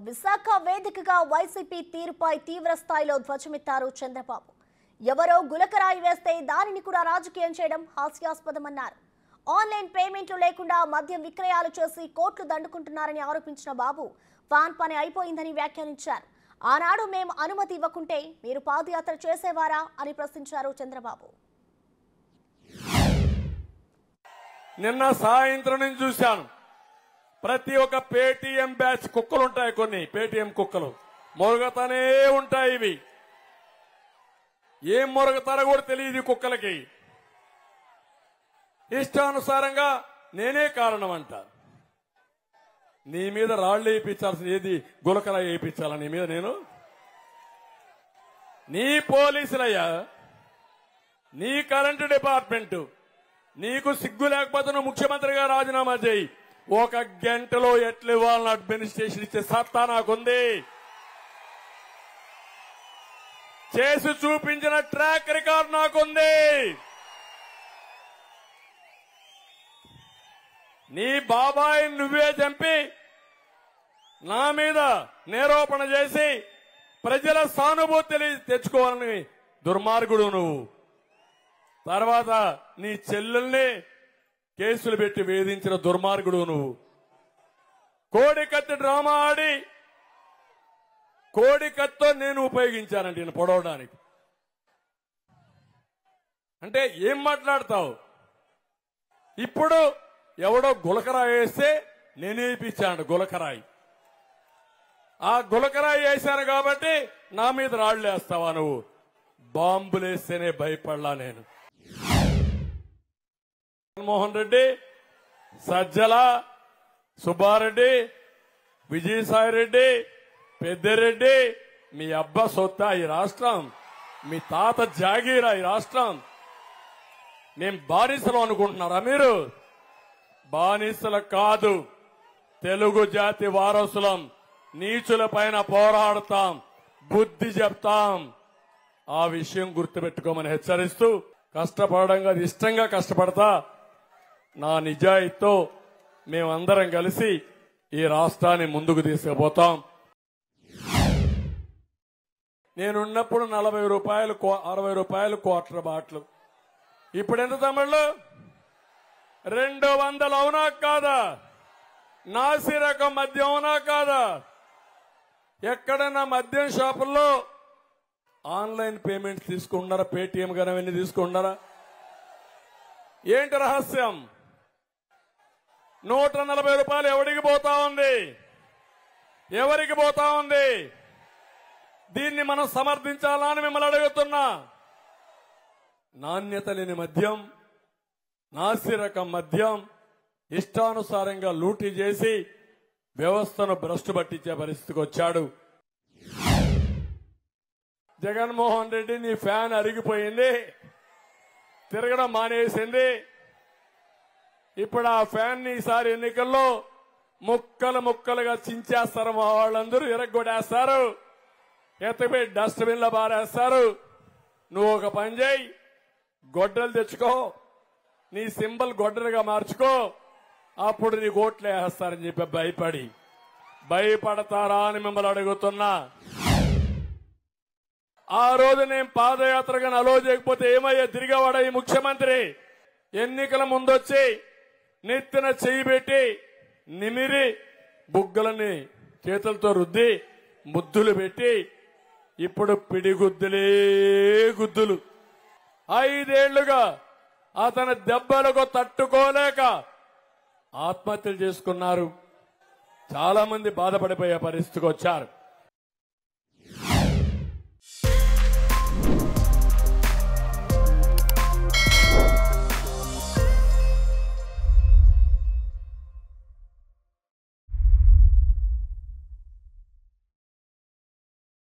విశాఖ వేదికగా వైసీపీ తీరుపై తీవ్ర స్థాయిలో ధ్వజమెత్తారు చంద్రబాబు. ఎవరో గులకరాయి వేస్తే దానిని కూడా రాజకీయం చేయడం హాస్యాస్పదమన్నారు. ఆన్లైన్ పేమెంట్లు లేకుండా మద్యం విక్రయాలు చేసి కోట్లు దండుకుంటున్నారని ఆరోపించిన బాబు ఫ్యాన్ పని అయిపోయిందని వ్యాఖ్యానించారు. ఆనాడు మేము అనుమతి ఇవ్వకుంటే మీరు పాదయాత్ర చేసేవారా అని ప్రశ్నించారు చంద్రబాబు. నిన్న సాయంత్రం నుంచి చూశాను, ప్రతి ఒక్క పేటీఎం బ్యాచ్ కుక్కలు ఉంటాయి, కొన్ని పేటీఎం కుక్కలు మొరగతానే ఉంటాయి. ఇవి ఏం మొరగతారో కూడా తెలియదు కుక్కలకి. ఇష్టానుసారంగా నేనే కారణం అంట. నీ మీద రాళ్లు వేయించాల్సిన ఏది గులకల వేయించాలా నీ మీద? నేను నీ పోలీసులయ్యా, నీ కరెంటు డిపార్ట్మెంటు, నీకు సిగ్గు లేకపోతే నువ్వు ముఖ్యమంత్రిగా రాజీనామా చేయి. 1 గంటలో ఎట్లు ఇవ్వాలని అడ్మినిస్ట్రేషన్ ఇచ్చే సత్తా నాకుంది. చేసి చూపించిన ట్రాక్ రికార్డ్ నాకుంది. నీ బాబాయ్ నువ్వే చంపి నా మీద నేరోపణ చేసి ప్రజల సానుభూతి తెచ్చుకోవాలని దుర్మార్గుడు నువ్వు. తర్వాత నీ చెల్లెల్ని కేసులు పెట్టి వేధించిన దుర్మార్గుడు నువ్వు. కోడికత్తి డ్రామా ఆడి కోడికత్తో నేను ఉపయోగించానండి నేను పొడవడానికి. అంటే ఏం మాట్లాడతావు? ఇప్పుడు ఎవడో గులకరాయి వేస్తే నేనే ఇప్పించాను గులకరాయి. ఆ గులకరాయి వేశాను కాబట్టి నా మీద రాళ్లు వేస్తావా నువ్వు? బాంబులేస్తేనే భయపడలా నేను. జగన్మోహన్ రెడ్డి, సజ్జల, సుబ్బారెడ్డి, విజయసాయిరెడ్డి, పెద్దిరెడ్డి మీ అబ్బా సొత్తా ఈ రాష్ట్రం? మీ తాత జాగీరా ఈ రాష్ట్రం? మేం బానిసలు అనుకుంటున్నారా మీరు? బానిసలు కాదు, తెలుగు జాతి వారసులం. నీచుల పైన పోరాడతాం, బుద్ధి చెప్తాం. ఆ విషయం గుర్తుపెట్టుకోమని హెచ్చరిస్తూ, కష్టపడడం కాదు ఇష్టంగా కష్టపడతా. నా నిజాయితీతో మేమందరం కలిసి ఈ రాష్ట్రాన్ని ముందుకు తీసుకుపోతాం. నేనున్నప్పుడు 40 రూపాయలు 60 రూపాయలు క్వార్టర్ బాటిల్. ఇప్పుడు ఎంత తమిళ్ళు? 200 అవునా కాదా? నాసి రకం మద్యం అవునా కాదా? ఎక్కడైనా మద్యం షాపుల్లో ఆన్లైన్ పేమెంట్స్ తీసుకుంటున్నారా? పేటీఎం కానీ అవన్నీ తీసుకుంటున్నారా? ఏంటి రహస్యం? 140 రూపాయలు ఎవరికి పోతా ఉంది? ఎవరికి పోతా ఉంది? దీన్ని మనం సమర్థించాలా అని మిమ్మల్ని అడుగుతున్నా. నాణ్యత లేని మద్యం, నాసి రకం మద్యం ఇష్టానుసారంగా లూటీ చేసి వ్యవస్థను భ్రష్టు పట్టించే పరిస్థితికి వచ్చాడు జగన్మోహన్ రెడ్డి. నీ ఫ్యాన్ అరిగిపోయింది, తిరగడం మానేసింది. ఇప్పుడు ఆ ఫ్యాన్ ఈసారి ఎన్నికల్లో ముక్కలు ముక్కలుగా చించేస్తారు. మా వాళ్ళందరూ ఎరగొడేస్తారు, ఎత్తపోయి డస్ట్బిన్ లో బారేస్తారు. నువ్వు ఒక పని చేయి, గొడ్డలు తెచ్చుకో, నీ సింబల్ గొడ్డలుగా మార్చుకో, అప్పుడు నీ ఓట్లు వేస్తారని చెప్పి భయపడతారా అని మిమ్మల్ని అడుగుతున్నా. ఆ రోజు నేను పాదయాత్రగా అలో చేయకపోతే ఏమయ్యా తిరిగేవాడా ఈ ముఖ్యమంత్రి? ఎన్నికల ముందొచ్చి నెత్తిన చెయ్యి పెట్టి నిమిరి బుగ్గలని చేతులతో రుద్ది ముద్దులు పెట్టి ఇప్పుడు పిడిగుద్దులే గుద్దులు. 5 ఏళ్లుగా అతని దెబ్బలకు తట్టుకోలేక ఆత్మహత్యలు చేసుకున్నారు. చాలా మంది బాధపడిపోయే పరిస్థితికి వచ్చారు.